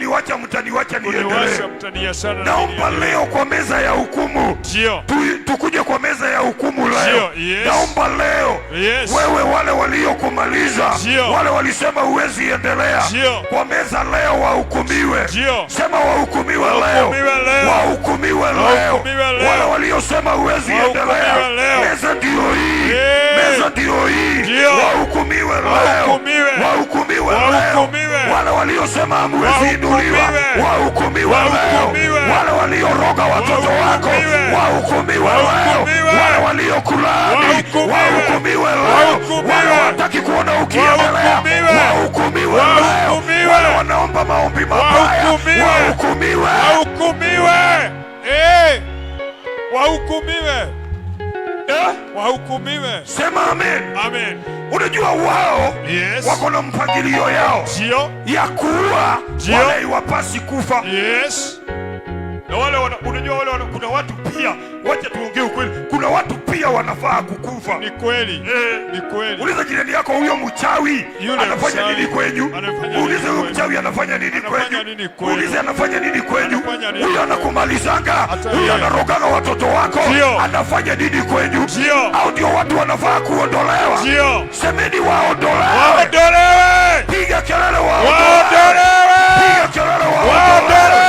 kuniwacha niendelee. Naomba leo kwa meza ya hukumu, tukuje kwa meza ya hukumu leo. Naomba leo wewe, wale waliokumaliza, wale walisema huwezi endelea, kwa meza leo wahukumiwe. Sema wahukumiwe leo, wahukumiwe leo. Wale waliosema huwezi endelea, meza ndio hii, meza ndio hii, wahukumiwe leo, wahukumiwe leo. Wale waliosema hamwezi inuliwa, wahukumiwe leo. Wale walioroga watoto wako, wahukumiwe leo. Wale waliokulaani, wahukumiwe leo. Wale wataki kuona ukiendelea, wahukumiwe leo. Wale wanaomba maombi mabaya, wahukumiwe, wahukumiwe. Wahukumiwe. Sema amen. Amen. Unajua wao wako na mpangilio yao ya kuua wale iwapasi kufa. Na wale unajua wale kuna watu pia, wacha tuongee ukweli, kuna watu pia wanafaa kukufa. Ni kweli. Ni kweli. Uliza jirani yako, huyo mchawi anafanya nini kwenyu? Uliza huyo mchawi anafanya nini kwenyu? Uliza anafanya nini kwenyu? Huyo anakumalizanga, huyo anarogaga watoto wako, anafanya nini kwenyu? Au ndio watu wanafaa kuondolewa? Semeni waondolewe. Waondolewe. Piga kelele waondolewe. Piga kelele waondolewe.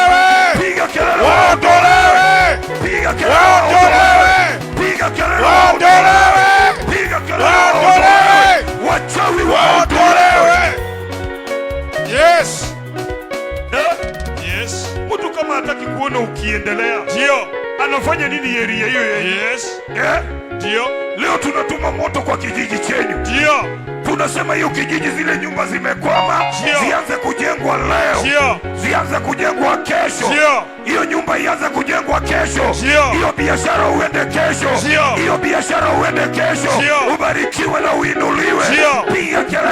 Piga kelele waondolewe. Piga kelele waondolewe. Piga kelele waondolewe. Piga kelele waondolewe. Wachawi waondolewe. Yes. Mtu kama hataki kuona ukiendelea, anafanya nini area hiyo? Leo tunatuma moto kwa kijiji chenyu. Tunasema hiyo kijiji, zile nyumba zimekwama, zianze kujengwa leo, zianze kujengwa kesho. Hiyo nyumba ianze kujengwa kesho. Hiyo biashara uende kesho. Hiyo biashara uende kesho. Ubarikiwe na uinuliwe. Piga kelele